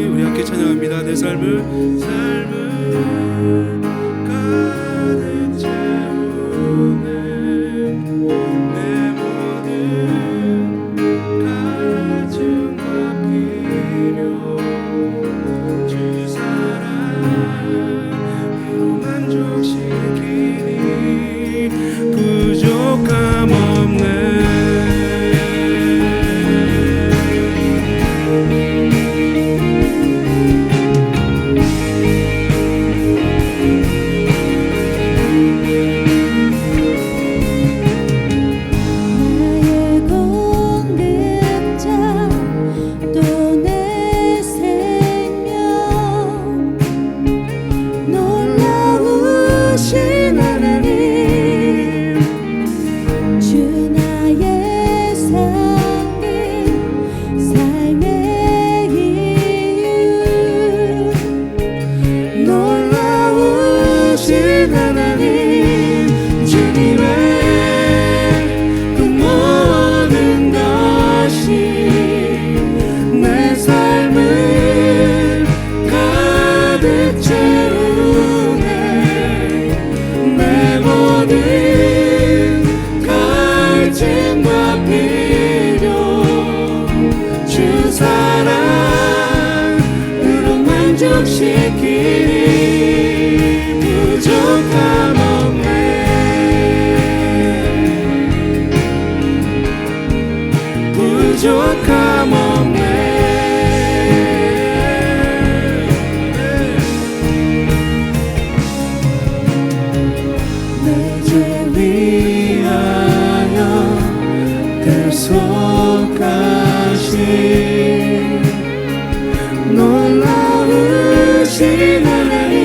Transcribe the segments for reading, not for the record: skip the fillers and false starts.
우리 함께 찬양합니다. 내 삶을 가득 채우네 내 모든 가증과 필요 주 사랑으로 만족시키니 부족함 없네. 만족시키니 부족함 없네. 부족함 없네. 내 죄 위하여 대속하신 놀라우신 하나님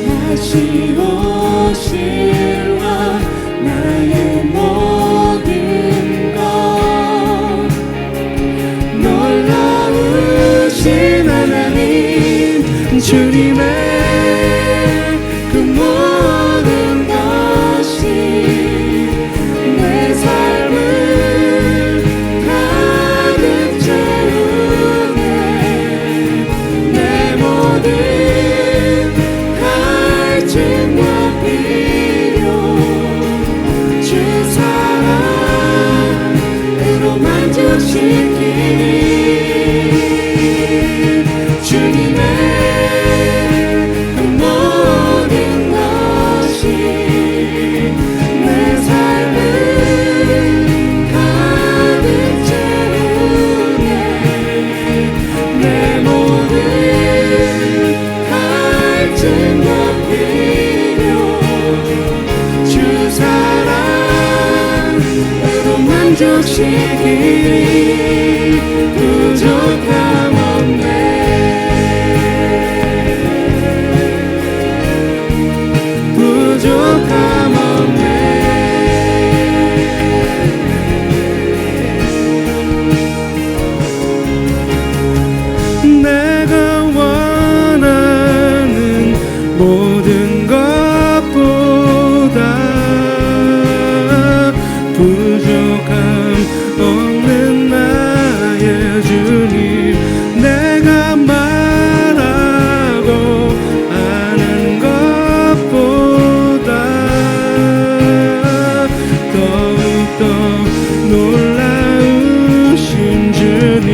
다시 오실와 나의 모든 것 놀라우신 하나님 주님의 그 모든 것이 내 삶을 가득 채우네. 내 모든 갈증과 필요 주 사랑으로 만족시키니 주님의 그 모든 것이 내 삶을 가득 채우네. 내 모든 갈증과 필요 주 사랑으로 만족시키니 부족함 없네. 부족함 없네. 내가 원하는 모든 것보다 부족함 없는 나의 주님 내가 말하고 아는 것보다 더욱더 놀라우신 주님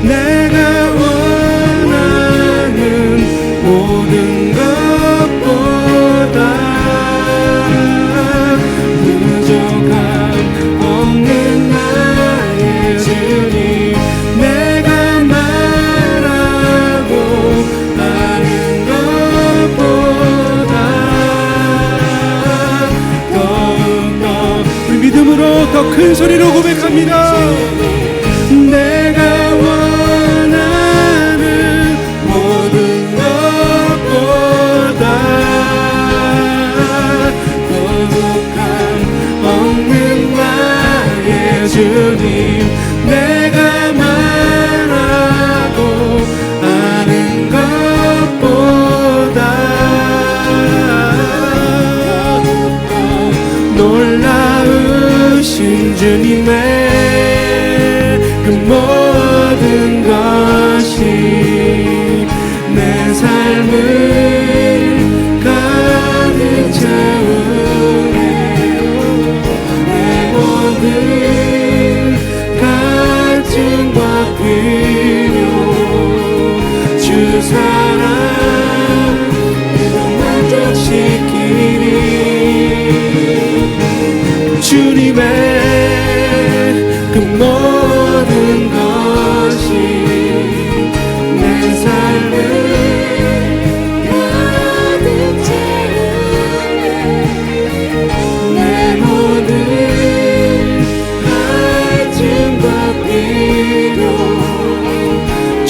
내가 원하는 모든 것보다 부족함 없는 나의 주님 내가 말하고 아는 것보다 더욱더 우리 믿음으로 더 큰 소리로 고백합니다. 내가 원하는 모든 것보다 부족함 없는 나의 주님 내가 말하고 아는 것보다 놀라우신 주님의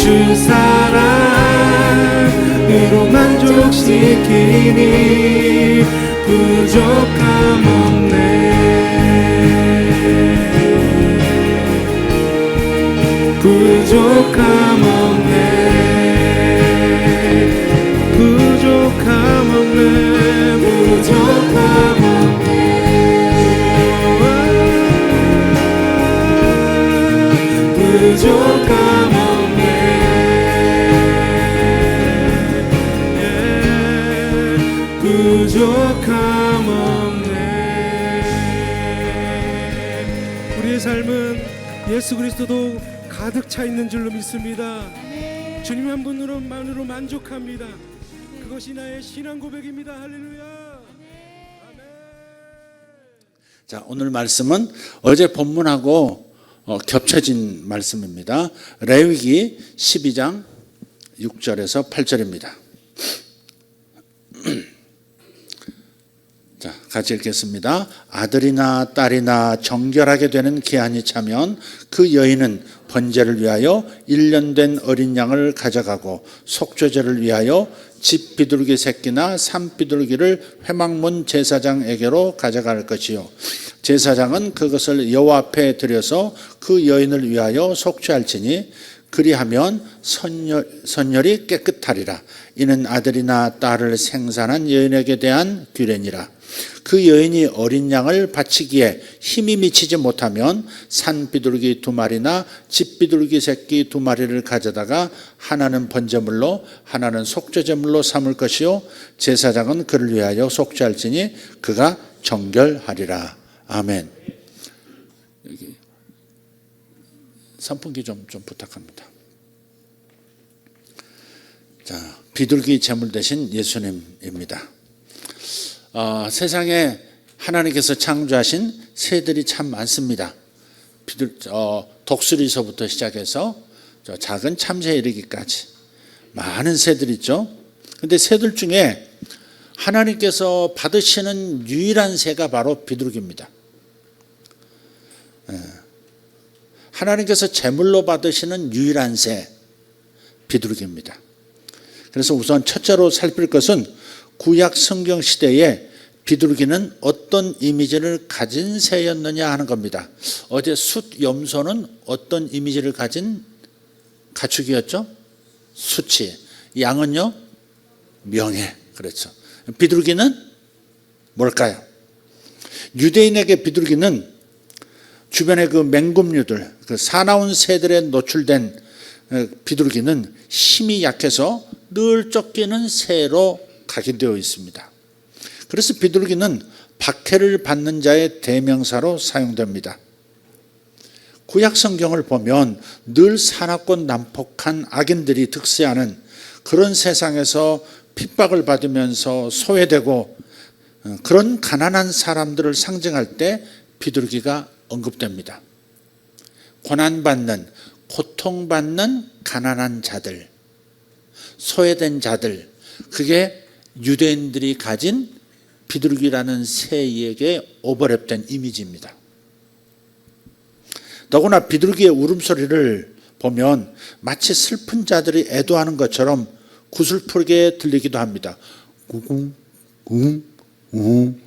주 사랑으로 만족시키니 부족함 없네. 부족함 없네. 부족함 없네. 부족함 없네. 부족함 없네. 부족함 없네. 우리의 삶은 예수 그리스도도 가득 차 있는 줄로 믿습니다. 주님 한 분으로만으로 만족합니다. 그것이 나의 신앙 고백입니다. 할렐루야. 아멘. 자, 오늘 말씀은 어제 본문하고 겹쳐진 말씀입니다. 레위기 12장 6절에서 8절입니다. 자, 같이 읽겠습니다. 아들이나 딸이나 정결하게 되는 기한이 차면 그 여인은 번제를 위하여 1년 된 어린 양을 가져가고 속죄제를 위하여 집 비둘기 새끼나 산 비둘기를 회막문 제사장에게로 가져갈 것이요, 제사장은 그것을 여호와 앞에 드려서 그 여인을 위하여 속죄할지니 그리하면 선열이 깨끗하리라. 이는 아들이나 딸을 생산한 여인에게 대한 규례니라. 그 여인이 어린 양을 바치기에 힘이 미치지 못하면 산 비둘기 2마리나 집 비둘기 새끼 2마리를 가져다가 하나는 번제물로 하나는 속죄제물로 삼을 것이요, 제사장은 그를 위하여 속죄할지니 그가 정결하리라. 아멘. 여기 선풍기 좀 부탁합니다. 자, 비둘기 제물 대신 예수님입니다. 세상에 하나님께서 창조하신 새들이 참 많습니다. 독수리서부터 시작해서 작은 참새에 이르기까지 많은 새들 있죠. 그런데 새들 중에 하나님께서 받으시는 유일한 새가 바로 비둘기입니다. 하나님께서 제물로 받으시는 유일한 새, 비둘기입니다. 그래서 우선 첫째로 살필 것은 구약 성경 시대에 비둘기는 어떤 이미지를 가진 새였느냐 하는 겁니다. 어제 숫 염소는 어떤 이미지를 가진 가축이었죠? 수치. 양은요? 명예. 그렇죠. 비둘기는 뭘까요? 유대인에게 비둘기는 주변의 그 맹금류들, 그 사나운 새들에 노출된 비둘기는 힘이 약해서 늘 쫓기는 새로 각인되어 있습니다. 그래서 비둘기는 박해를 받는 자의 대명사로 사용됩니다. 구약 성경을 보면 늘 사납고 난폭한 악인들이 득세하는 그런 세상에서 핍박을 받으면서 소외되고 그런 가난한 사람들을 상징할 때 비둘기가 언급됩니다. 고난받는, 고통받는 가난한 자들, 소외된 자들, 그게 유대인들이 가진 비둘기라는 새에게 오버랩된 이미지입니다. 더구나 비둘기의 울음소리를 보면 마치 슬픈 자들이 애도하는 것처럼 구슬프게 들리기도 합니다. 구궁, 구궁, 우궁.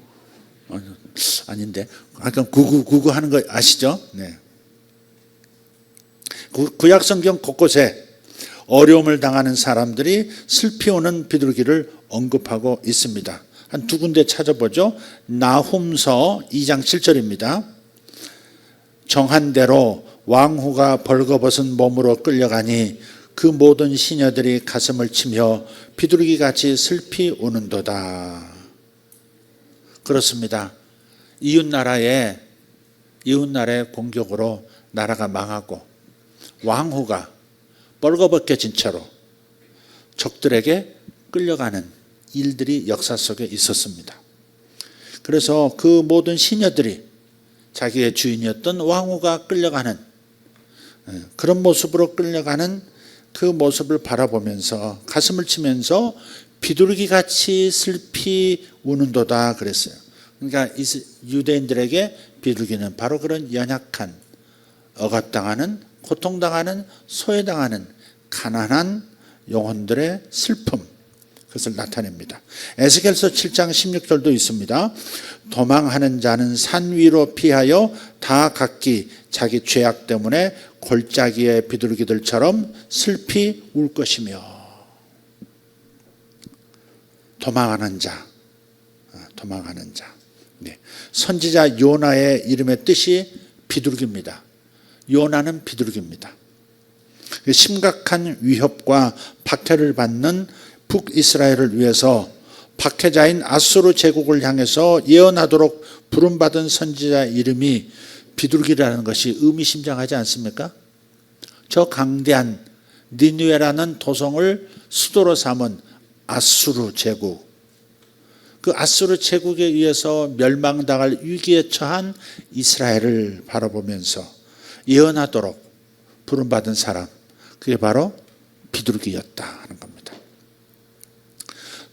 아닌데, 약간 구구 하는 거 아시죠? 네. 구약 성경 곳곳에 어려움을 당하는 사람들이 슬피 오는 비둘기를 언급하고 있습니다. 한 두 군데 찾아보죠. 나훔서 2장 7절입니다. 정한 대로 왕후가 벌거벗은 몸으로 끌려가니 그 모든 시녀들이 가슴을 치며 비둘기같이 슬피 우는도다. 그렇습니다. 이웃나라의 공격으로 나라가 망하고 왕후가 벌거벗겨진 채로 적들에게 끌려가는 일들이 역사 속에 있었습니다. 그래서 그 모든 시녀들이 자기의 주인이었던 왕후가 끌려가는 그런 모습으로 끌려가는 그 모습을 바라보면서 가슴을 치면서 비둘기같이 슬피 우는도다 그랬어요. 그러니까 유대인들에게 비둘기는 바로 그런 연약한, 억압당하는, 고통당하는, 소외당하는 가난한 영혼들의 슬픔, 그것을 나타냅니다. 에스겔서 7장 16절도 있습니다. 도망하는 자는 산 위로 피하여 다 각기 자기 죄악 때문에 골짜기의 비둘기들처럼 슬피 울 것이며. 도망하는 자, 도망하는 자. 네. 선지자 요나의 이름의 뜻이 비둘기입니다. 요나는 비둘기입니다. 심각한 위협과 박해를 받는 북이스라엘을 위해서 박해자인 아수르 제국을 향해서 예언하도록 부름받은 선지자 이름이 비둘기라는 것이 의미심장하지 않습니까? 저 강대한 니느웨라는 도성을 수도로 삼은 아수르 제국, 그 아수르 제국에 의해서 멸망당할 위기에 처한 이스라엘을 바라보면서 예언하도록 부름받은 사람, 그게 바로 비둘기였다 하는 겁니다.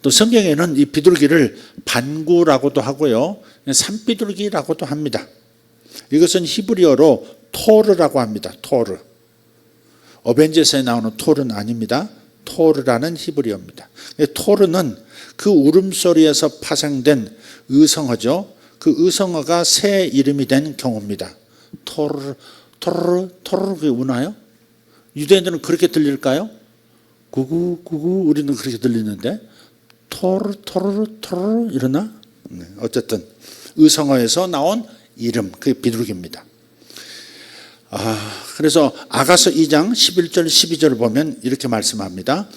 또 성경에는 이 비둘기를 반구라고도 하고요, 산비둘기라고도 합니다. 이것은 히브리어로 토르라고 합니다. 토르. 어벤져스에 나오는 토르는 아닙니다. 토르라는 히브리어입니다. 토르는 그 울음소리에서 파생된 의성어죠. 그 의성어가 새 이름이 된 경우입니다. 토르, 토르, 토르, 그게 우나요? 유대인들은 그렇게 들릴까요? 구구, 구구, 우리는 그렇게 들리는데 토르, 토르, 토르 이러나? 네, 어쨌든 의성어에서 나온 이름, 그게 비둘기입니다. 그래서 아가서 2장 11절 12절을 보면 이렇게 말씀합니다.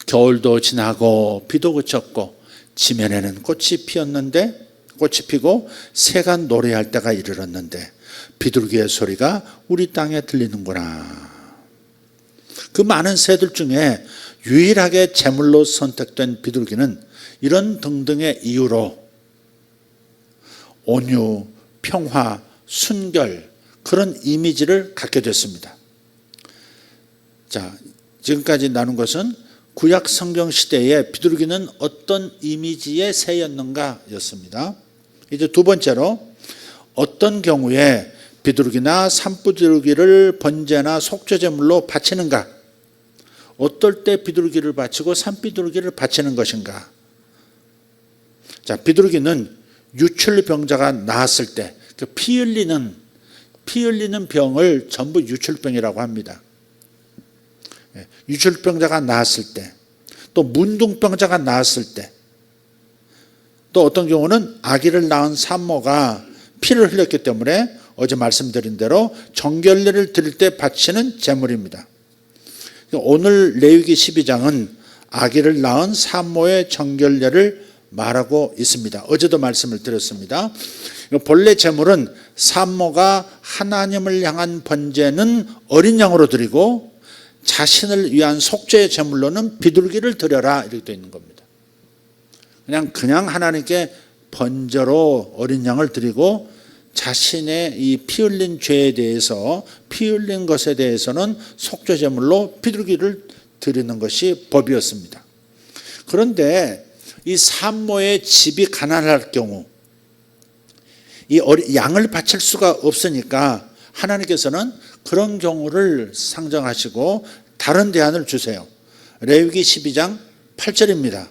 겨울도 지나고 비도 그쳤고 지면에는 꽃이 피었는데, 꽃이 피고 새가 노래할 때가 이르렀는데 비둘기의 소리가 우리 땅에 들리는구나. 그 많은 새들 중에 유일하게 제물로 선택된 비둘기는 이런 등등의 이유로 온유, 평화, 순결, 그런 이미지를 갖게 됐습니다. 자, 지금까지 나눈 것은 구약 성경 시대에 비둘기는 어떤 이미지의 새였는가 였습니다. 이제 두 번째로 어떤 경우에 비둘기나 산비둘기를 번제나 속죄제물로 바치는가, 어떨 때 비둘기를 바치고 산비둘기를 바치는 것인가. 자, 비둘기는 유출병자가 나았을 때, 피 흘리는 병을 전부 유출병이라고 합니다. 유출병자가 나았을 때, 또 문둥병자가 나았을 때, 또 어떤 경우는 아기를 낳은 산모가 피를 흘렸기 때문에 어제 말씀드린 대로 정결례를 드릴 때 바치는 제물입니다. 오늘 레위기 12장은 아기를 낳은 산모의 정결례를 말하고 있습니다. 어제도 말씀을 드렸습니다. 본래 제물은 산모가 하나님을 향한 번제는 어린 양으로 드리고 자신을 위한 속죄의 제물로는 비둘기를 드려라, 이렇게 되어 있는 겁니다. 그냥 하나님께 번제로 어린 양을 드리고 자신의 이 피 흘린 죄에 대해서, 피 흘린 것에 대해서는 속죄 제물로 비둘기를 드리는 것이 법이었습니다. 그런데 이 산모의 집이 가난할 경우 이 양을 바칠 수가 없으니까 하나님께서는 그런 경우를 상정하시고 다른 대안을 주세요. 레위기 12장 8절입니다.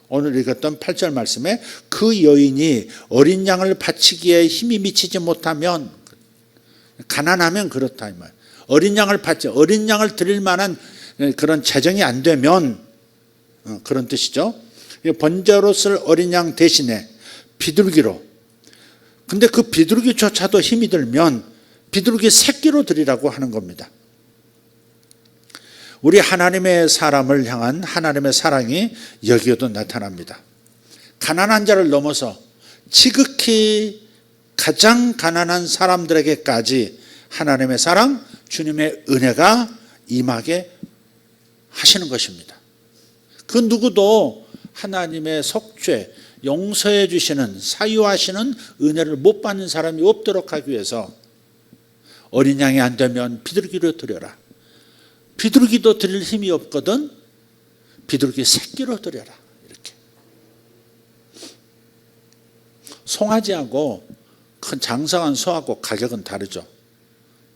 오늘 읽었던 8절 말씀에 그 여인이 어린 양을 바치기에 힘이 미치지 못하면, 가난하면 그렇다 이 말. 어린 양을 드릴 만한 그런 재정이 안 되면, 그런 뜻이죠. 번제로 쓸 어린 양 대신에 비둘기로. 근데 그 비둘기조차도 힘이 들면 비둘기 새끼로 드리라고 하는 겁니다. 우리 하나님의 사람을 향한 하나님의 사랑이 여기에도 나타납니다. 가난한 자를 넘어서 지극히 가장 가난한 사람들에게까지 하나님의 사랑, 주님의 은혜가 임하게 하시는 것입니다. 그 누구도 하나님의 속죄, 용서해 주시는, 사유하시는 은혜를 못 받는 사람이 없도록 하기 위해서 어린 양이 안 되면 비둘기로 드려라. 비둘기도 드릴 힘이 없거든 비둘기 새끼로 드려라. 이렇게. 송아지하고 큰 장성한 소하고 가격은 다르죠.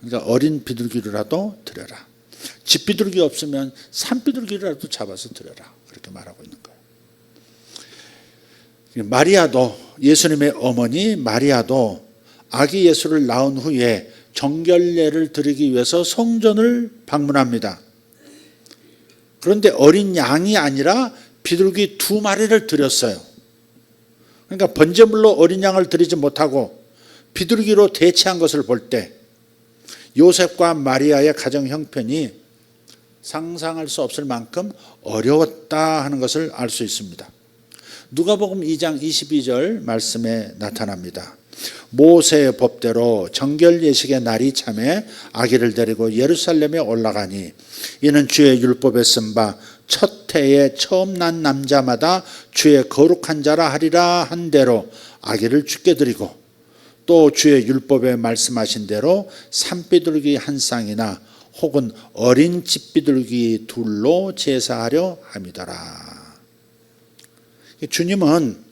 그러니까 어린 비둘기로라도 드려라. 집비둘기 없으면 산비둘기라도 잡아서 드려라. 그렇게 말하고 있는 거예요. 마리아도, 예수님의 어머니 마리아도 아기 예수를 낳은 후에 정결례를 드리기 위해서 성전을 방문합니다. 그런데 어린 양이 아니라 비둘기 2마리를 드렸어요. 그러니까 번제물로 어린 양을 드리지 못하고 비둘기로 대체한 것을 볼 때 요셉과 마리아의 가정 형편이 상상할 수 없을 만큼 어려웠다 하는 것을 알 수 있습니다. 누가복음 2장 22절 말씀에 나타납니다. 모세의 법대로 정결 예식의 날이 참에 아기를 데리고 예루살렘에 올라가니 이는 주의 율법에 쓴 바 첫 해에 처음 난 남자마다 주의 거룩한 자라 하리라 한 대로 아기를 주께 드리고 또 주의 율법에 말씀하신 대로 산비둘기 한 쌍이나 혹은 어린 집비둘기 둘로 제사하려 함이더라. 주님은,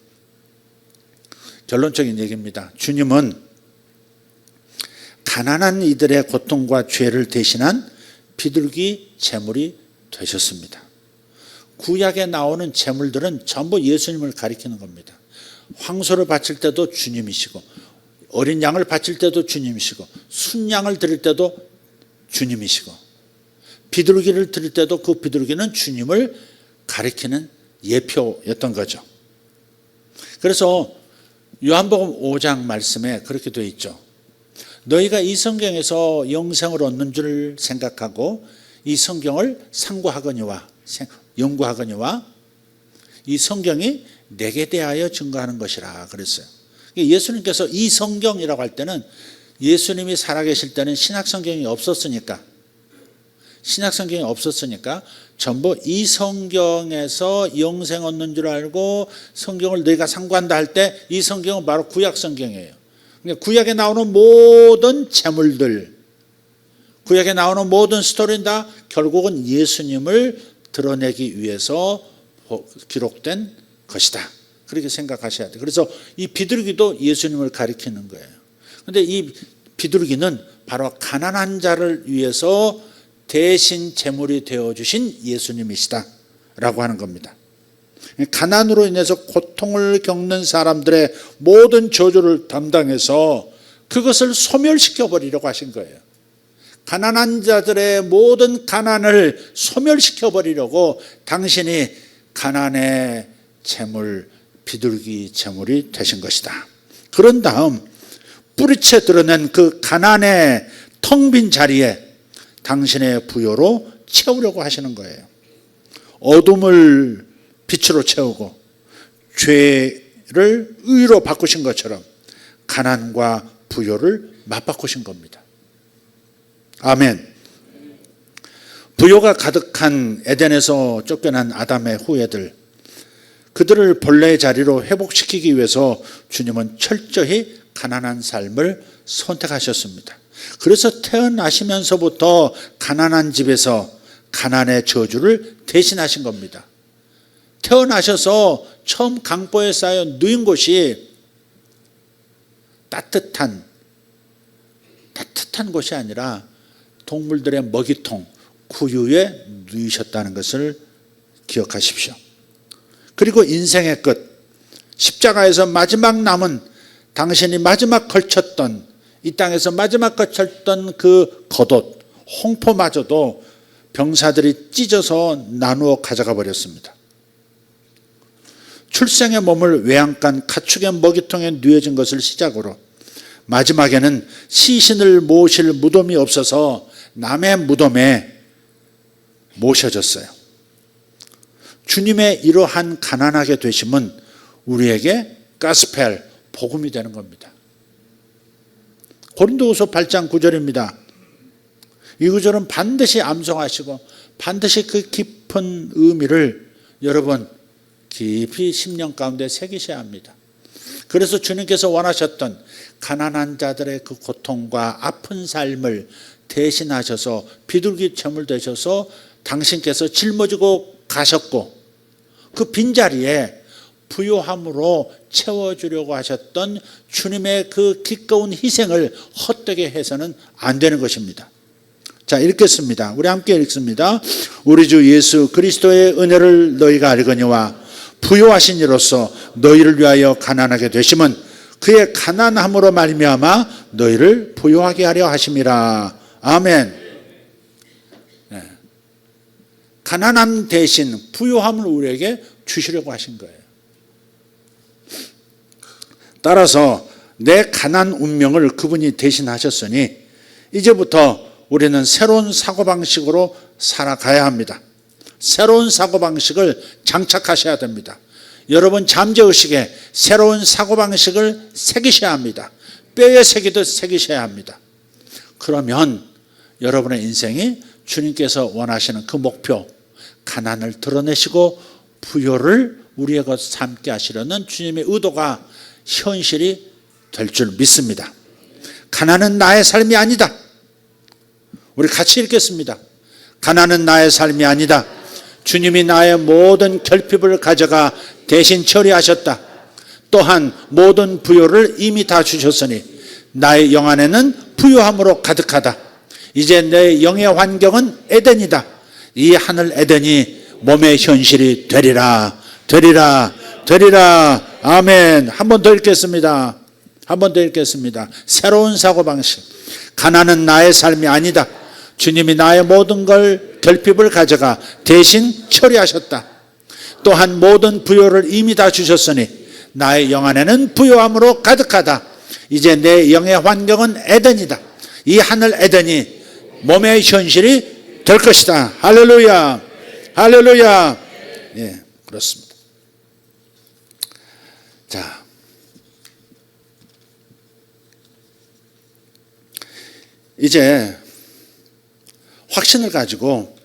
결론적인 얘기입니다. 주님은 가난한 이들의 고통과 죄를 대신한 비둘기 제물이 되셨습니다. 구약에 나오는 제물들은 전부 예수님을 가리키는 겁니다. 황소를 바칠 때도 주님이시고 어린 양을 바칠 때도 주님이시고 순양을 드릴 때도 주님이시고 비둘기를 드릴 때도 그 비둘기는 주님을 가리키는 예표였던 거죠. 그래서 요한복음 5장 말씀에 그렇게 되어 있죠. 너희가 이 성경에서 영생을 얻는 줄 생각하고 이 성경을 상고하거니와 연구하거니와 이 성경이 내게 대하여 증거하는 것이라 그랬어요. 예수님께서 이 성경이라고 할 때는 예수님이 살아계실 때는 신약성경이 없었으니까 전부 이 성경에서 영생 얻는 줄 알고 성경을 너희가 상고한다 할 때 이 성경은 바로 구약 성경이에요. 구약에 나오는 모든 제물들, 구약에 나오는 모든 스토리는 다 결국은 예수님을 드러내기 위해서 기록된 것이다. 그렇게 생각하셔야 돼요. 그래서 이 비둘기도 예수님을 가리키는 거예요. 그런데 이 비둘기는 바로 가난한 자를 위해서 대신 제물이 되어주신 예수님이시다 라고 하는 겁니다. 가난으로 인해서 고통을 겪는 사람들의 모든 저주를 담당해서 그것을 소멸시켜 버리려고 하신 거예요. 가난한 자들의 모든 가난을 소멸시켜 버리려고 당신이 가난의 제물, 비둘기 제물이 되신 것이다. 그런 다음 뿌리채 드러낸 그 가난의 텅 빈 자리에 당신의 부요로 채우려고 하시는 거예요. 어둠을 빛으로 채우고 죄를 의로 바꾸신 것처럼 가난과 부요를 맞바꾸신 겁니다. 아멘. 부요가 가득한 에덴에서 쫓겨난 아담의 후예들, 그들을 본래의 자리로 회복시키기 위해서 주님은 철저히 가난한 삶을 선택하셨습니다. 그래서 태어나시면서부터 가난한 집에서 가난의 저주를 대신하신 겁니다. 태어나셔서 처음 강보에 쌓여 누인 곳이 따뜻한 곳이 아니라 동물들의 먹이통, 구유에 누이셨다는 것을 기억하십시오. 그리고 인생의 끝, 십자가에서 마지막 남은 당신이 마지막 걸쳤던, 이 땅에서 마지막 걸쳤던 그 겉옷, 홍포마저도 병사들이 찢어서 나누어 가져가 버렸습니다. 출생의 몸을 외양간 가축의 먹이통에 누워진 것을 시작으로 마지막에는 시신을 모실 무덤이 없어서 남의 무덤에 모셔졌어요. 주님의 이러한 가난하게 되심은 우리에게 가스펠, 복음이 되는 겁니다. 고린도후서 8장 9절입니다. 이 구절은 반드시 암송하시고 반드시 그 깊은 의미를 여러분 깊이 심령 가운데 새기셔야 합니다. 그래서 주님께서 원하셨던 가난한 자들의 그 고통과 아픈 삶을 대신하셔서 비둘기 제물 되셔서 당신께서 짊어지고 가셨고 그 빈자리에 부요함으로 채워주려고 하셨던 주님의 그 기꺼운 희생을 헛되게 해서는 안 되는 것입니다. 자, 읽겠습니다. 우리 함께 읽습니다. 우리 주 예수 그리스도의 은혜를 너희가 알거니와 부요하신 이로써 너희를 위하여 가난하게 되심은 그의 가난함으로 말미암아 너희를 부요하게 하려 하심이라. 아멘. 네. 가난함 대신 부요함을 우리에게 주시려고 하신 거예요. 따라서 내 가난 운명을 그분이 대신하셨으니 이제부터 우리는 새로운 사고방식으로 살아가야 합니다. 새로운 사고방식을 장착하셔야 됩니다. 여러분 잠재의식에 새로운 사고방식을 새기셔야 합니다. 뼈에 새기듯 새기셔야 합니다. 그러면 여러분의 인생이 주님께서 원하시는 그 목표, 가난을 드러내시고 부요를 우리의 것 삼게 하시려는 주님의 의도가 현실이 될 줄 믿습니다. 가난은 나의 삶이 아니다. 우리 같이 읽겠습니다. 가난은 나의 삶이 아니다. 주님이 나의 모든 결핍을 가져가 대신 처리하셨다. 또한 모든 부요를 이미 다 주셨으니 나의 영 안에는 부요함으로 가득하다. 이제 내 영의 환경은 에덴이다. 이 하늘 에덴이 몸의 현실이 되리라. 되리라. 되리라. 아멘. 한 번 더 읽겠습니다. 한 번 더 읽겠습니다. 새로운 사고방식. 가난은 나의 삶이 아니다. 주님이 나의 모든 걸 결핍을 가져가 대신 처리하셨다. 또한 모든 부요를 이미 다 주셨으니 나의 영 안에는 부요함으로 가득하다. 이제 내 영의 환경은 에덴이다. 이 하늘 에덴이 몸의 현실이 될 것이다. 할렐루야. 할렐루야. 예, 그렇습니다. 자, 이제 확신을 가지고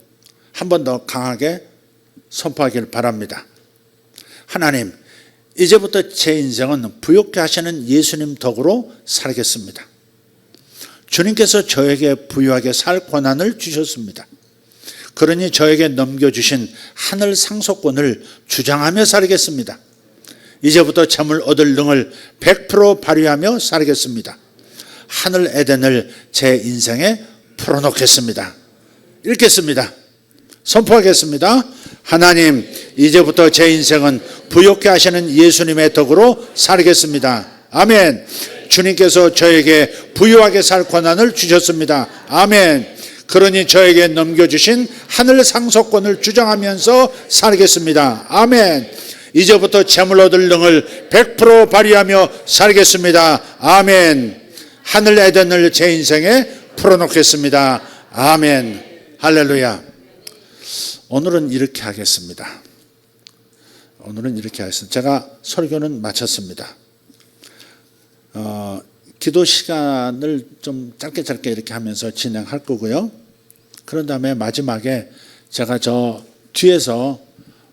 한 번 더 강하게 선포하기를 바랍니다. 하나님, 이제부터 제 인생은 부욕케 하시는 예수님 덕으로 살겠습니다. 주님께서 저에게 부유하게 살 권한을 주셨습니다. 그러니 저에게 넘겨주신 하늘 상속권을 주장하며 살겠습니다. 이제부터 잠을 얻을 능을 100% 발휘하며 살겠습니다. 하늘 에덴을 제 인생에 풀어놓겠습니다. 읽겠습니다. 선포하겠습니다. 하나님, 이제부터 제 인생은 부욕케 하시는 예수님의 덕으로 살겠습니다. 아멘. 주님께서 저에게 부유하게 살 권한을 주셨습니다. 아멘. 그러니 저에게 넘겨주신 하늘 상속권을 주장하면서 살겠습니다. 아멘. 이제부터 재물 얻을 능을 100% 발휘하며 살겠습니다. 아멘. 하늘 에덴을 제 인생에 풀어놓겠습니다. 아멘. 할렐루야. 오늘은 이렇게 하겠습니다. 오늘은 이렇게 하겠습니다. 제가 설교는 마쳤습니다. 기도 시간을 좀 짧게 이렇게 하면서 진행할 거고요. 그런 다음에 마지막에 제가 저 뒤에서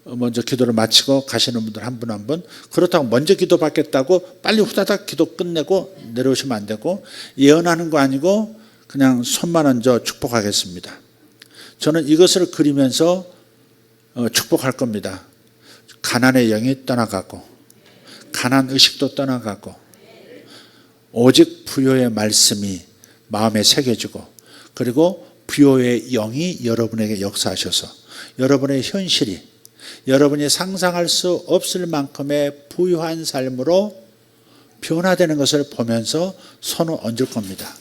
먼저 기도를 마치고 가시는 분들 한 분 한 분, 그렇다고 먼저 기도 받겠다고 빨리 후다닥 기도 끝내고 내려오시면 안 되고, 예언하는 거 아니고 그냥 손만 얹어 축복하겠습니다. 저는 이것을 그리면서 축복할 겁니다. 가난의 영이 떠나가고 가난 의식도 떠나가고 오직 부요의 말씀이 마음에 새겨지고, 그리고 부요의 영이 여러분에게 역사하셔서 여러분의 현실이 여러분이 상상할 수 없을 만큼의 부유한 삶으로 변화되는 것을 보면서 손을 얹을 겁니다.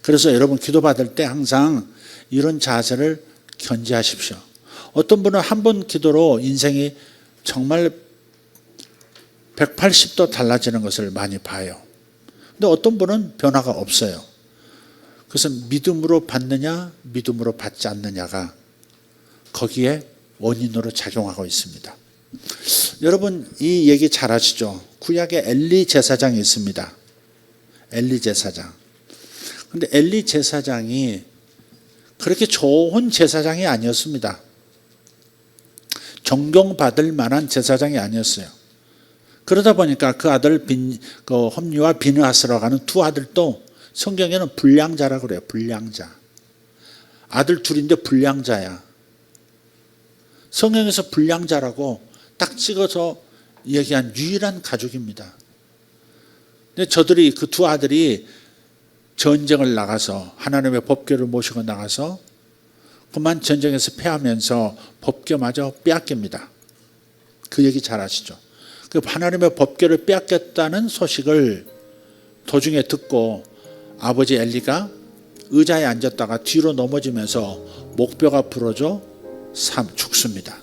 그래서 여러분 기도받을 때 항상 이런 자세를 견지하십시오. 어떤 분은 한 번 기도로 인생이 정말 180도 달라지는 것을 많이 봐요. 근데 어떤 분은 변화가 없어요. 그래서 믿음으로 받느냐 믿음으로 받지 않느냐가 거기에 원인으로 작용하고 있습니다. 여러분 이 얘기 잘 아시죠? 구약에 엘리 제사장이 있습니다. 엘리 제사장. 근데 엘리 제사장이 그렇게 좋은 제사장이 아니었습니다. 존경받을 만한 제사장이 아니었어요. 그러다 보니까 그 아들 홈리와 비느하스라고 하는 두 아들도 성경에는 불량자라고 그래요. 불량자. 아들 둘인데 불량자야. 성경에서 불량자라고 딱 찍어서 얘기한 유일한 가족입니다. 근데 저들이 그 두 아들이 전쟁을 나가서 하나님의 법궤를 모시고 나가서 그만 전쟁에서 패하면서 법궤마저 빼앗깁니다. 그 얘기 잘 아시죠? 그 하나님의 법궤를 빼앗겼다는 소식을 도중에 듣고 아버지 엘리가 의자에 앉았다가 뒤로 넘어지면서 목뼈가 부러져 죽습니다.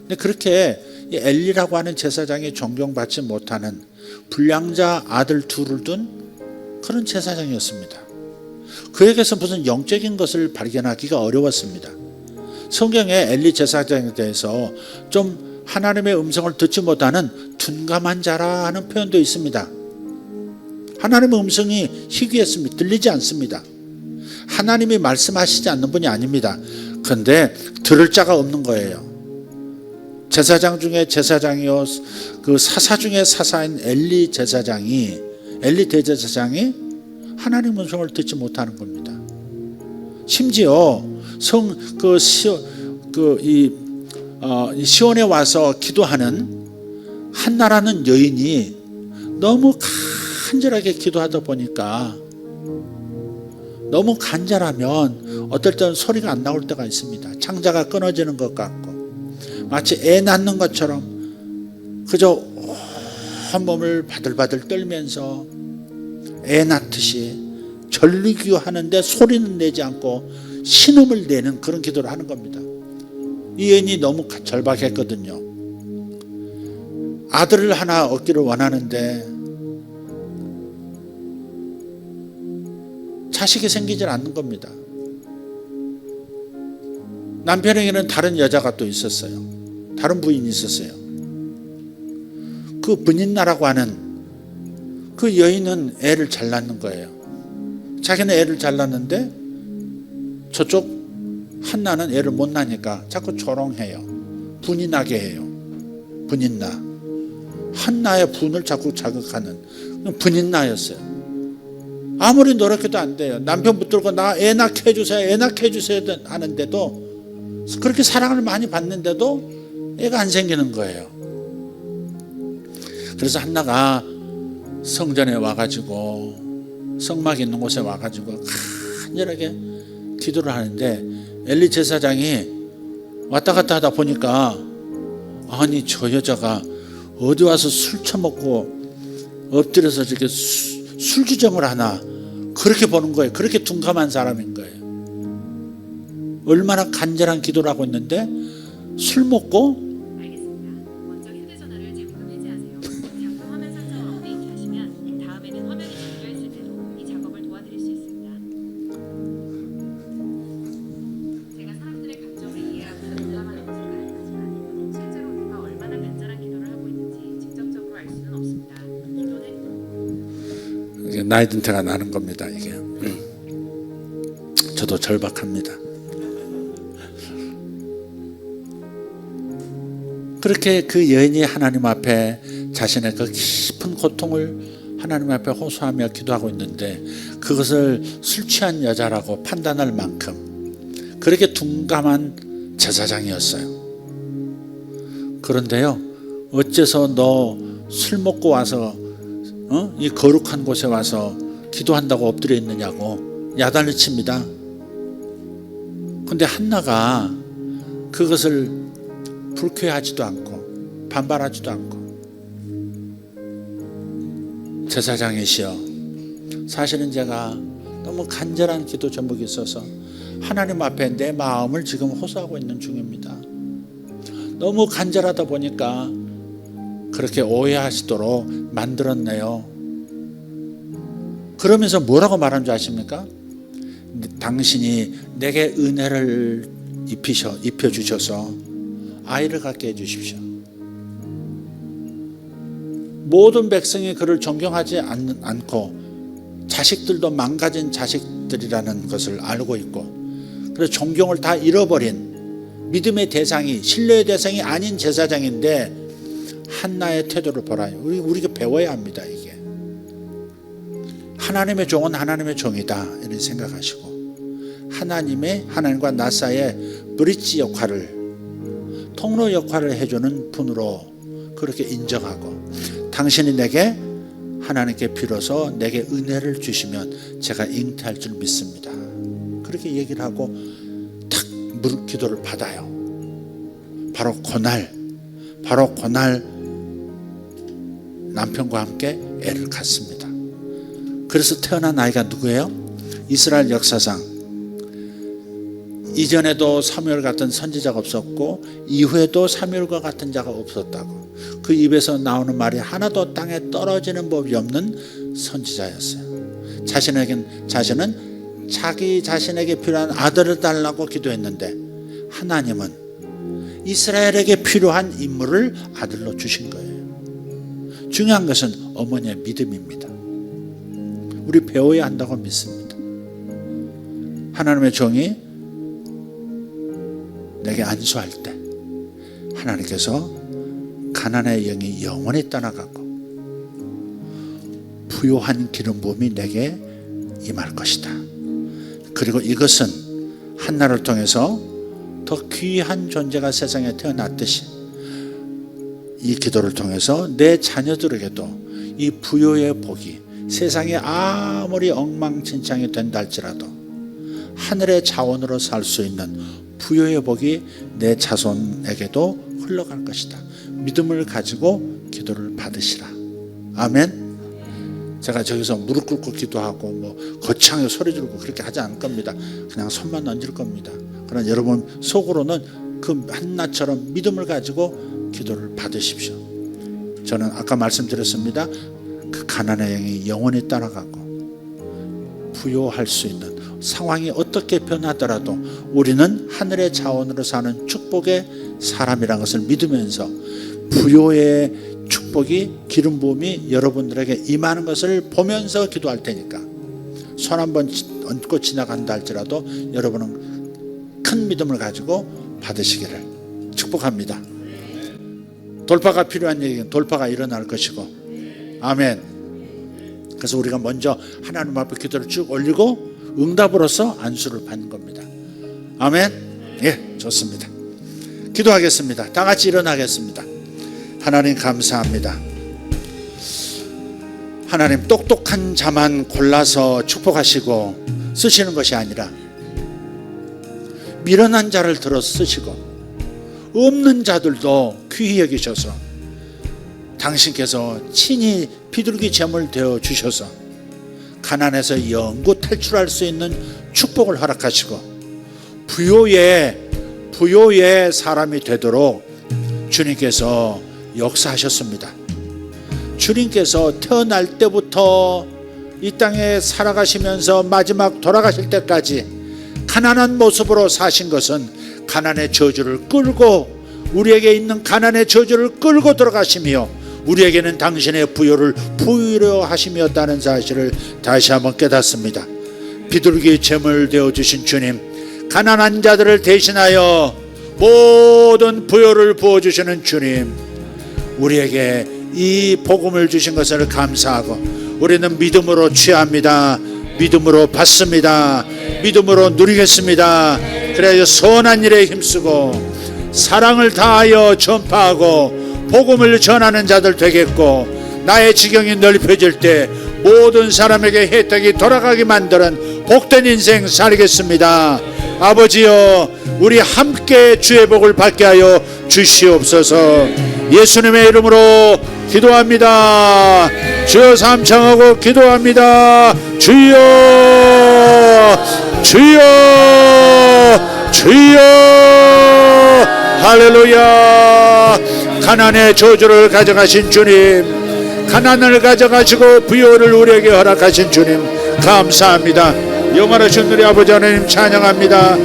근데 그렇게 이 엘리라고 하는 제사장이 존경받지 못하는 불량자 아들 둘을 둔 그런 제사장이었습니다. 그에게서 무슨 영적인 것을 발견하기가 어려웠습니다. 성경에 엘리 제사장에 대해서 좀 하나님의 음성을 듣지 못하는 둔감한 자라 하는 표현도 있습니다. 하나님의 음성이 희귀했습니다. 들리지 않습니다. 하나님이 말씀하시지 않는 분이 아닙니다. 그런데 들을 자가 없는 거예요. 제사장 중에 제사장이요, 그 사사 중에 사사인 엘리 대제사장이 하나님 음성을 듣지 못하는 겁니다. 심지어 시온에 와서 기도하는 한나라는 여인이 너무 간절하게 기도하다 보니까 너무 간절하면 어떨 때는 소리가 안 나올 때가 있습니다. 창자가 끊어지는 것 같고 마치 애 낳는 것처럼 그저 온몸을 바들바들 떨면서 애 낳듯이 전리기도하는데 소리는 내지 않고 신음을 내는 그런 기도를 하는 겁니다. 이 여인이 너무 절박했거든요. 아들을 하나 얻기를 원하는데 자식이 생기질 않는 겁니다. 남편에게는 다른 여자가 또 있었어요. 다른 부인이 있었어요. 그 분인나라고 하는 그 여인은 애를 잘 낳는 거예요. 자기는 애를 잘 낳는데 저쪽 한나는 애를 못 낳으니까 자꾸 조롱해요. 분이 나게 해요. 분인나. 한나의 분을 자꾸 자극하는 분인나였어요. 아무리 노력해도 안 돼요. 남편 붙들고 나 애 낳게 해주세요. 애 낳게 해주세요 하는데도 그렇게 사랑을 많이 받는데도 애가 안 생기는 거예요. 그래서 한나가 성전에 와가지고 성막 있는 곳에 와가지고 간절하게 기도를 하는데 엘리 제사장이 왔다 갔다 하다 보니까 아니 저 여자가 어디 와서 술 처먹고 엎드려서 저렇게 술주정을 하나 그렇게 보는 거예요. 그렇게 둔감한 사람인 거예요. 얼마나 간절한 기도를 하고 있는데 술 먹고. 알겠습니다. 먼저 휴대전화를 제목으로 해제하세요. 잠금 화면 설정을 업데이트하시면 다음에는 화면이 잠겨있을 때도 이 작업을 도와드릴 수 있습니다. 제가 사람들의 감정을 이해하고 공감하는 것을 가능하지만 실제로 누가 얼마나 간절한 기도를 하고 있는지 직접적으로 알 수는 없습니다. 기도는 나이 든 태가 나는 겁니다. 이게 저도 절박합니다. 그렇게 그 여인이 하나님 앞에 자신의 그 깊은 고통을 하나님 앞에 호소하며 기도하고 있는데 그것을 술 취한 여자라고 판단할 만큼 그렇게 둔감한 제사장이었어요. 그런데요, 어째서 너 술 먹고 와서 이 거룩한 곳에 와서 기도한다고 엎드려 있느냐고 야단을 칩니다. 근데 한나가 그것을 불쾌하지도 않고 반발하지도 않고 제사장이시여, 사실은 제가 너무 간절한 기도 제목이 있어서 하나님 앞에 내 마음을 지금 호소하고 있는 중입니다. 너무 간절하다 보니까 그렇게 오해하시도록 만들었네요. 그러면서 뭐라고 말한 줄 아십니까? 당신이 내게 은혜를 입혀주셔서 아이를 갖게 해주십시오. 모든 백성이 그를 존경하지 않고 자식들도 망가진 자식들이라는 것을 알고 있고, 그래서 존경을 다 잃어버린 믿음의 대상이, 신뢰의 대상이 아닌 제사장인데 한나의 태도를 보라요. 우리가 배워야 합니다. 이게 하나님의 종은 하나님의 종이다 이렇게 생각하시고, 하나님과 나 사이의 브릿지 역할을, 통로 역할을 해주는 분으로 그렇게 인정하고, 당신이 내게 하나님께 빌어서 내게 은혜를 주시면 제가 잉태할 줄 믿습니다. 그렇게 얘기를 하고 탁 기도를 받아요. 바로 그날 남편과 함께 애를 갖습니다. 그래서 태어난 아이가 누구예요? 이스라엘 역사상 이전에도 사무엘 같은 선지자가 없었고 이후에도 사무엘과 같은 자가 없었다고. 그 입에서 나오는 말이 하나도 땅에 떨어지는 법이 없는 선지자였어요. 자신은 자기 자신에게 필요한 아들을 달라고 기도했는데 하나님은 이스라엘에게 필요한 인물을 아들로 주신 거예요. 중요한 것은 어머니의 믿음입니다. 우리 배워야 한다고 믿습니다. 하나님의 종이 내게 안수할 때 하나님께서 가나안의 영이 영원히 떠나가고 부요한 기름 부음이 내게 임할 것이다. 그리고 이것은 한나를 통해서 더 귀한 존재가 세상에 태어났듯이 이 기도를 통해서 내 자녀들에게도 이 부요의 복이 세상에 아무리 엉망진창이 된다 할지라도 하늘의 자원으로 살 수 있는 부요의 복이 내 자손에게도 흘러갈 것이다. 믿음을 가지고 기도를 받으시라. 아멘. 제가 저기서 무릎 꿇고 기도하고 거창하게 소리 지르고 그렇게 하지 않을 겁니다. 그냥 손만 얹을 겁니다. 그러나 여러분 속으로는 그 한나처럼 믿음을 가지고 기도를 받으십시오. 저는 아까 말씀드렸습니다. 그 가나안의 영이 영원히 따라가고 부요할 수 있는 상황이 어떻게 변하더라도 우리는 하늘의 자원으로 사는 축복의 사람이라는 것을 믿으면서 부요의 축복이 기름 부음이 여러분들에게 임하는 것을 보면서 기도할 테니까 손 한번 얹고 지나간다 할지라도 여러분은 큰 믿음을 가지고 받으시기를 축복합니다. 돌파가 필요한 얘기는 돌파가 일어날 것이고 아멘. 그래서 우리가 먼저 하나님 앞에 기도를 쭉 올리고 응답으로서 안수를 받는 겁니다. 아멘. 예, 좋습니다. 기도하겠습니다. 다 같이 일어나겠습니다. 하나님 감사합니다. 하나님 똑똑한 자만 골라서 축복하시고 쓰시는 것이 아니라 미련한 자를 들어 쓰시고 없는 자들도 귀히 여기셔서 당신께서 친히 비둘기 제물 되어 주셔서 가난에서 영구 탈출할 수 있는 축복을 허락하시고 부요의 사람이 되도록 주님께서 역사하셨습니다. 주님께서 태어날 때부터 이 땅에 살아가시면서 마지막 돌아가실 때까지 가난한 모습으로 사신 것은 가난의 저주를 끌고 우리에게 있는 가난의 저주를 끌고 들어가시며 우리에게는 당신의 부요를 부유로 하심이었다는 사실을 다시 한번 깨닫습니다. 비둘기 제물 되어주신 주님, 가난한 자들을 대신하여 모든 부요를 부어주시는 주님, 우리에게 이 복음을 주신 것을 감사하고 우리는 믿음으로 취합니다. 믿음으로 받습니다. 믿음으로 누리겠습니다. 그래야 선한 일에 힘쓰고 사랑을 다하여 전파하고 복음을 전하는 자들 되겠고 나의 지경이 넓혀질 때 모든 사람에게 혜택이 돌아가게 만드는 복된 인생 살겠습니다. 아버지여, 우리 함께 주의 복을 받게 하여 주시옵소서. 예수님의 이름으로 기도합니다. 주여 삼창하고 기도합니다. 주여 주여 주여. 할렐루야. 가난의 저주를 가져가신 주님, 가난을 가져가시고 부요를 우리에게 허락하신 주님 감사합니다. 영원하신 우리 아버지 하나님 찬양합니다.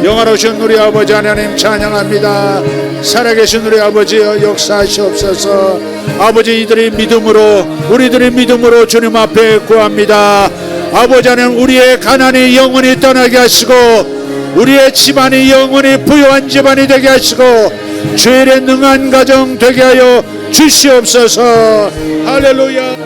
영원하신 우리 아버지 하나님 찬양합니다. 살아계신 우리 아버지여 역사하시옵소서. 아버지, 이들의 믿음으로 우리들의 믿음으로 주님 앞에 구합니다. 아버지 하나님, 우리의 가난이 영원히 떠나게 하시고 우리의 집안이 영원히 부유한 집안이 되게 하시고 죄에 능한 가정 되게 하여 주시옵소서. 할렐루야.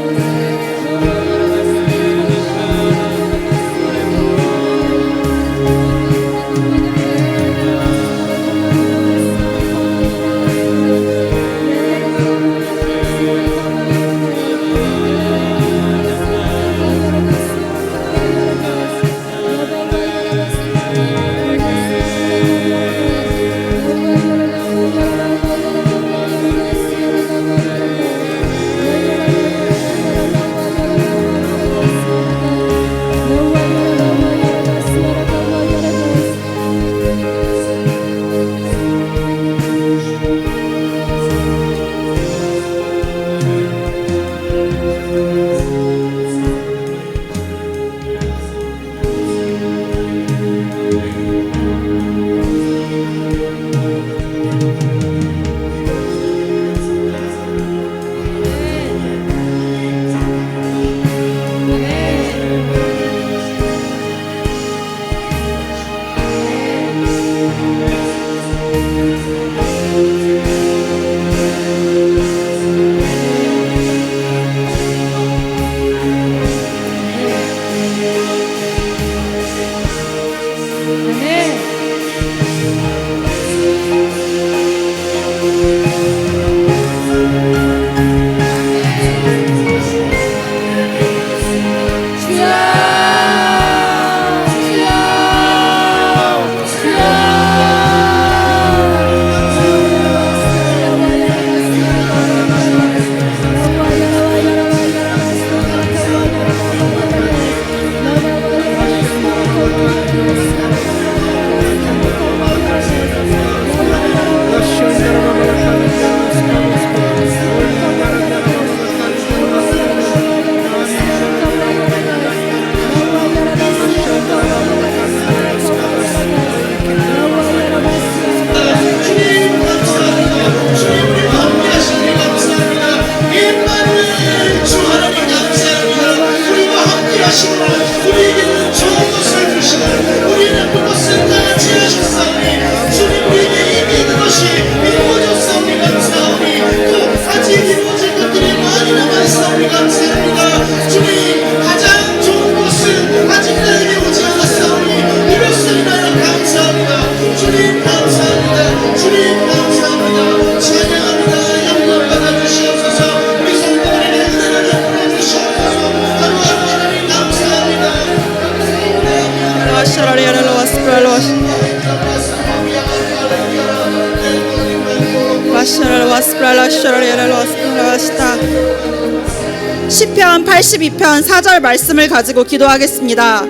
시편 82편 4절 말씀을 가지고 기도하겠습니다.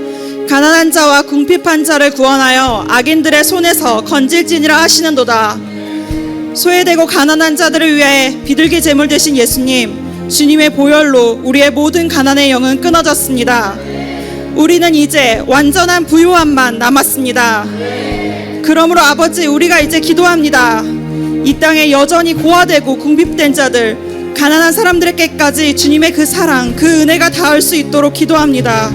가난한 자와 궁핍한 자를 구원하여 악인들의 손에서 건질지니라 하시는도다. 소외되고 가난한 자들을 위해 비둘기 제물 되신 예수님, 주님의 보혈로 우리의 모든 가난의 영은 끊어졌습니다. 우리는 이제 완전한 부유함만 남았습니다. 그러므로 아버지, 우리가 이제 기도합니다. 이 땅에 여전히 고아되고 궁핍된 자들, 가난한 사람들에게까지 주님의 그 사랑, 그 은혜가 닿을 수 있도록 기도합니다.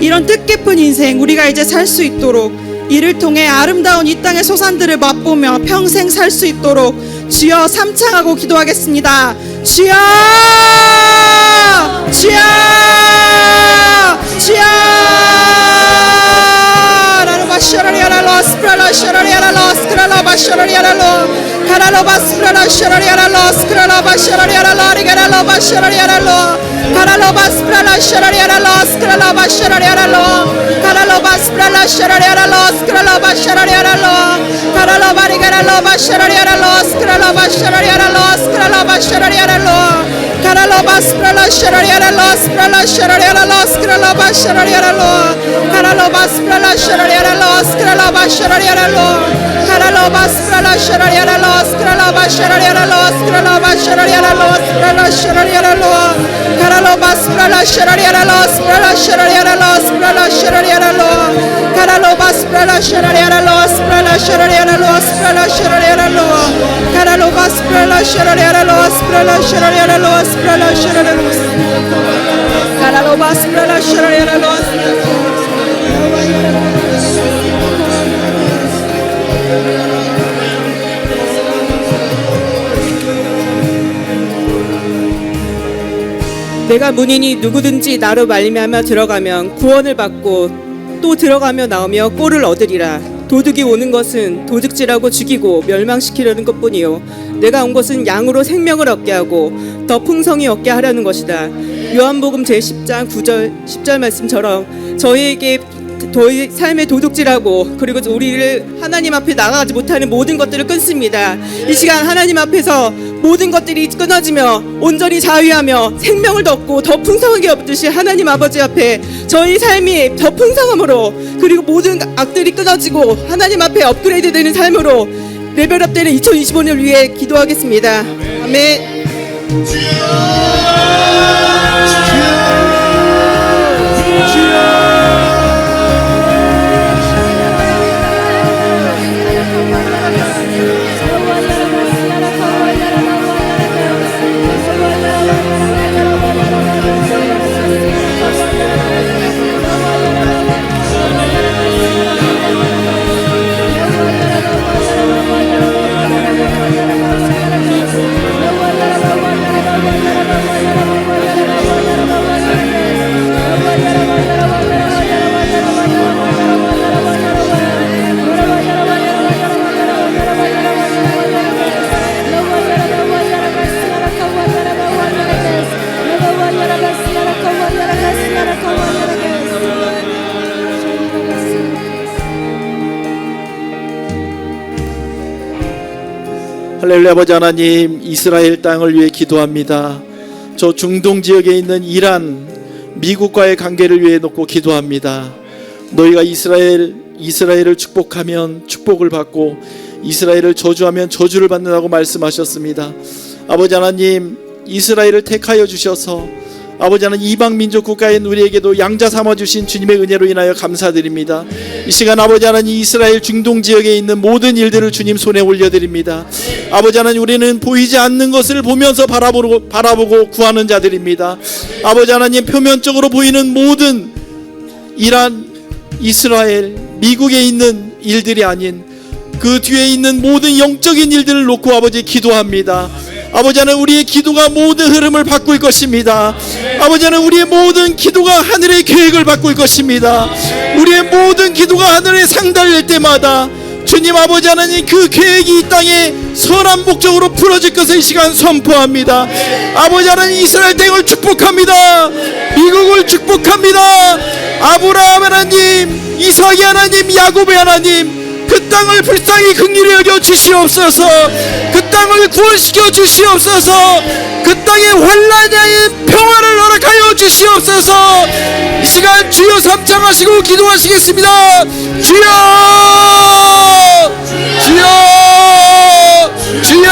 이런 뜻깊은 인생 우리가 이제 살 수 있도록, 이를 통해 아름다운 이 땅의 소산들을 맛보며 평생 살 수 있도록 주여 삼창하고 기도하겠습니다. 주여! 주여! 주여! 라라바샤라리아라 로스크라라샤라리아라 로스크라라바샤라리아라 로 카라로바스크라라샤라리아라 로스크라라바샤라리아라 로리가라로바샤라리아라 로 카라로바스크라라샤라리아라 로스크라라바샤라리아라 로 카라로바스크라라샤라리아라 로스크라라바샤라리아라 로 카라로바리가라로바샤라리아라 로스크라라바샤라리아라 로스크라라바샤라리아라 로 카라로바스크라라샤라리아라 로스크라라샤라리아라 로스크라라바샤라리아라 로 카라로바스크라라샤라리아라 로스크라라바샤라리아라 로 카라로바스크라라샤라리아라 로스크라라바샤라리아라 로스크라라바샤라리아라 로스크라라샤라리아라 로 카라로바스크라라샤라리아라 로스크라라샤라리아라 로스크라라샤라리아라 로 카라로바스크라라샤라리아라 로스크라라샤라리아라 로스크라라샤라리아라 로 카라로바스크라라샤라리아라 로스크라라샤라리아라 로스크라라샤라리아라 로 카라로바스크라라샤라리아라 내가 문이니 누구든지 나로 말미암아 들어가면 구원을 받고 또 들어가며 나오며 꼴을 얻으리라. 도둑이 오는 것은 도둑질하고 죽이고 멸망시키려는 것뿐이요 내가 온 것은 양으로 생명을 얻게 하고 더 풍성히 얻게 하려는 것이다. 요한복음 제10장 9절 10절 말씀처럼 저희에게 저희 삶에 도둑질하고 그리고 우리를 하나님 앞에 나가지 못하는 모든 것들을 끊습니다. 이 시간 하나님 앞에서 모든 것들이 끊어지며 온전히 자유하며 생명을 얻고 더 풍성하게 얻듯이 하나님 아버지 앞에 저희 삶이 더 풍성함으로 그리고 모든 악들이 끊어지고 하나님 앞에 업그레이드 되는 삶으로 레벨업 되는 2025년을 위해 기도하겠습니다. 아멘. 할렐루야. 아버지 하나님, 이스라엘 땅을 위해 기도합니다. 저 중동 지역에 있는 이란, 미국과의 관계를 위해 놓고 기도합니다. 너희가 이스라엘을 축복하면 축복을 받고 이스라엘을 저주하면 저주를 받는다고 말씀하셨습니다. 아버지 하나님, 이스라엘을 택하여 주셔서 아버지 하나님 이방 민족 국가인 우리에게도 양자 삼아주신 주님의 은혜로 인하여 감사드립니다. 이 시간 아버지 하나님 이스라엘 중동 지역에 있는 모든 일들을 주님 손에 올려드립니다. 아버지 하나님 우리는 보이지 않는 것을 보면서 바라보고 구하는 자들입니다. 아버지 하나님 표면적으로 보이는 모든 이란, 이스라엘, 미국에 있는 일들이 아닌 그 뒤에 있는 모든 영적인 일들을 놓고 아버지 기도합니다. 아버지 하나님 우리의 기도가 모든 흐름을 바꿀 것입니다. 아버지 하나님 우리의 모든 기도가 하늘의 계획을 바꿀 것입니다. 우리의 모든 기도가 하늘에 상달될 때마다 주님 아버지 하나님 그 계획이 이 땅에 선한 목적으로 풀어질 것을 이 시간 선포합니다. 아버지 하나님 이스라엘 땅을 축복합니다. 미국을 축복합니다. 아브라함 하나님, 이삭이 하나님, 야곱의 하나님, 그 땅을 불쌍히 긍휼히 여겨 주시옵소서. 그 땅을 구원시켜 주시옵소서. 그 땅에 환란의 평화를 허락하여 주시옵소서. 이 시간 주여 삼창하시고 기도하시겠습니다. 주여, 주여, 주여.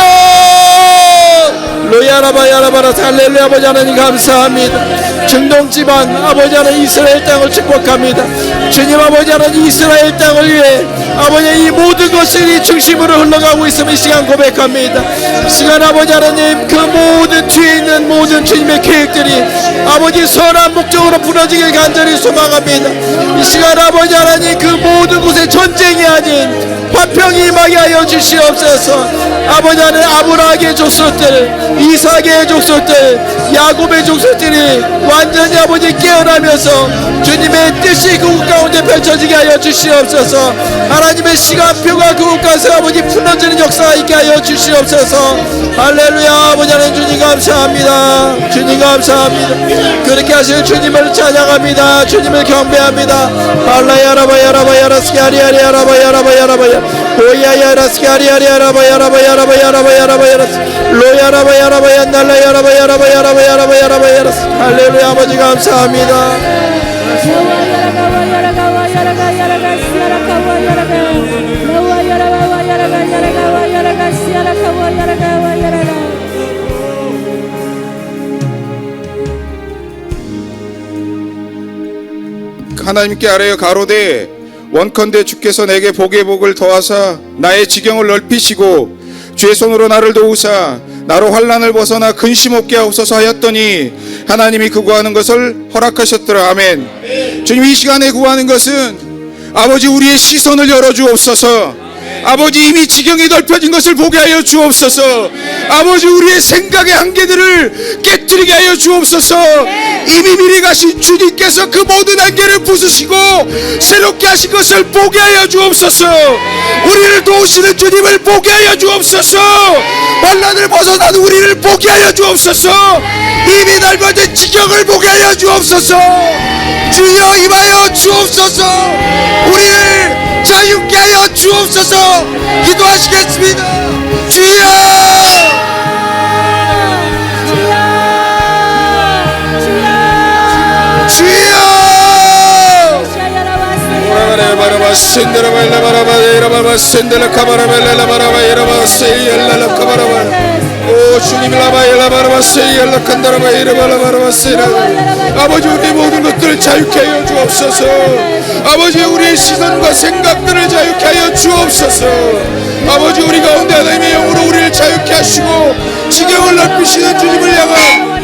로야라바야라바라 살렐루야. 아버지 하나님 감사합니다. 중동 지방 아버지 하나님 이스라엘 땅을 축복합니다. 주님 아버지 하나님 이스라엘 땅을 위해 아버지 이 모든 것들이 중심으로 흘러가고 있음을 이 시간 고백합니다. 이 시간 아버지 하나님 그 모든 뒤에 있는 모든 주님의 계획들이 아버지 선한 목적으로 부러지길 간절히 소망합니다. 이 시간 아버지 하나님 그 모든 곳에 전쟁이 아닌 화평이 임하게 하여 주시옵소서. 아버지 하나님 아브라함의 족속들, 이삭의 족속들, 야곱의 족속들이 완전히 아버지 깨어나면서 주님의 뜻이 그곳 가운데 펼쳐지게 하여 주시옵소서. 하나님의 시간표가 그곳 가서 아버지 풀어지는 역사가 있게 하여 주시옵소서. 할렐루야. 아버지 하나님 주님 감사합니다. 주님 감사합니다. 그렇게 하실 주님을 찬양합니다. 주님을 경배합니다. 할라야라바야라바야라스키아리아리아라바야라바야라바야 오야야라스키아리아리아라바야라바야라바야라바야라바야라스 로야라바야라바야 날라야라바야라바야라바야라바야라바야라스. 할렐루야. 아버지 감사합니다. 하나님께 아뢰어 가로되 원컨대 주께서 내게 복의 복을 더하사 나의 지경을 넓히시고 주의 손으로 나를 도우사 나로 환난을 벗어나 근심 없게 하옵소서 하였더니 하나님이 그 구하는 것을 허락하셨더라. 아멘. 주님 이 시간에 구하는 것은 아버지 우리의 시선을 열어주옵소서. 아버지 이미 지경이 넓혀진 것을 보게 하여 주옵소서. 아버지 우리의 생각의 한계들을 깨뜨리게 하여 주옵소서. 이미 미리 가신 주님께서 그 모든 한계를 부수시고 새롭게 하신 것을 보게 하여 주옵소서. 우리를 도우시는 주님을 보게 하여 주옵소서. 환난을 벗어난 우리를 보게 하여 주옵소서. 이미 넓어진 지경을 보게 하여 주옵소서. 주여 임하여 주옵소서. 우리를 자유케 하여 주옵소서. 기도하시겠습니다. 주여, 주여. 오 주님 아버지 우리의 모든 것들을 자유케 하여 주옵소서. 아버지 우리의 시선과 생각들을 자유케 하여 주옵소서. 아버지 우리 가운데 하나님의 영으로 우리를 자유케 하시고 지경을 넓히시는 주님을 향한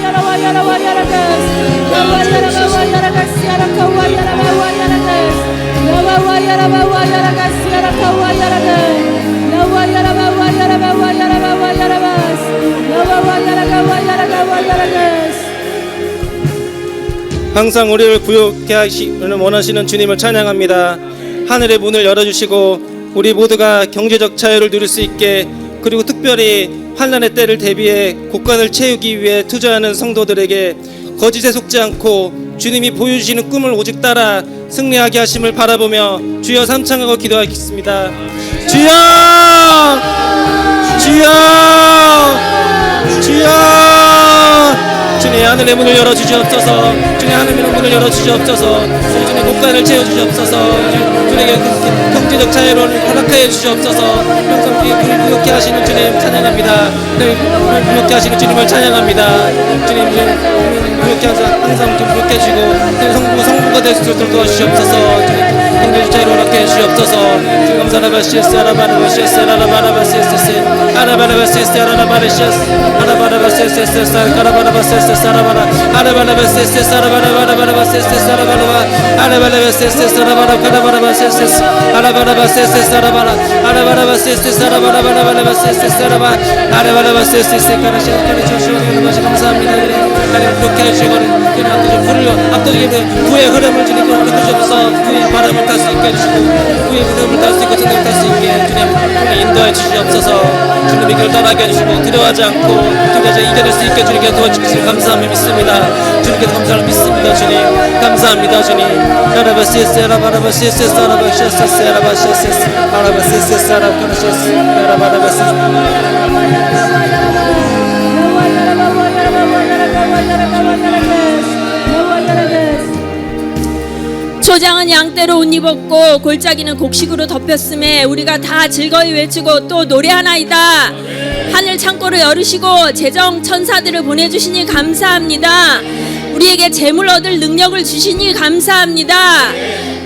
항상 우리를 부욕케 하시는 원하시는 주님을 찬양합니다. 하늘의 문을 열어주시고 우리 모두가 경제적 자유를 누릴 수 있게, 그리고 특별히 환난의 때를 대비해 곳간을 채우기 위해 투자하는 성도들에게 거짓에 속지 않고 주님이 보여주시는 꿈을 오직 따라 승리하게 하심을 바라보며 주여 삼창하고 기도하겠습니다. 주여, 주여, 주여. 주님 하늘의 문을 열어주시옵소서. 주님 하늘의 문을 열어주시옵소서. 주님 곳간을 채워주시옵소서. 주님의 경제적 자유를 허락하여 주시옵소서. 항상 우리를 부욕케 하시는 주님 찬양합니다. 늘 부욕케 하시는 주님을 찬양합니다. 주님 부욕케 항상 좀 부욕케 해주시고 성부가 될 수 있도록 도와주시옵소서. 주님 경제적 자유를 허락해 주시옵소서. 주님 감사하바시에스 아라바라바시에스 아라바라바시에스 아라바라바시에스 아라바라바시에스 아라바라바시에스 아라바라바시에스 사라바라 아라바라바세스 사라바라바라바세스 사라바라바 아라바라바세스 사라바라 카라바라바세스 아라바라바세스 사라바라 아라바라바세스 감사합니다. 하나님 그렇게 하시고는 압도적인 구의 흐름을 주님 이끌어주셔서 구의 바람을 탈 수 있게 해주시고 구의 흐름을 탈 수 있고 전쟁을 탈 수 있게 주님 인도해 주시옵소서. 주님의 길을 떠나게 해주시고 두려워하지 않고 두려워하지 이겨낼 수 있게 주님께 도와주시길 감사함을 믿습니다. 주님께 감사를 믿습니다. 주님 감사합니다. 주님 초장은 양떼로 옷 입었고 골짜기는 곡식으로 덮였음에 우리가 다 즐거이 외치고 또 노래하나이다. 하늘 창고를 열으시고 제정 천사들을 보내주시니 감사합니다. 우리에게 재물 얻을 능력을 주시니 감사합니다.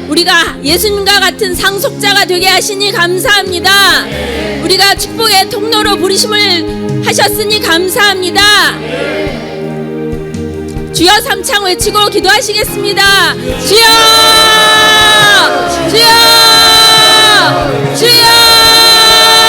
우리가 예수님과 같은 상속자가 되게 하시니 감사합니다. 우리가 축복의 통로로 부르심을 하셨으니 감사합니다. 주여 삼창 외치고 기도하시겠습니다. 주여! 주여! 주여!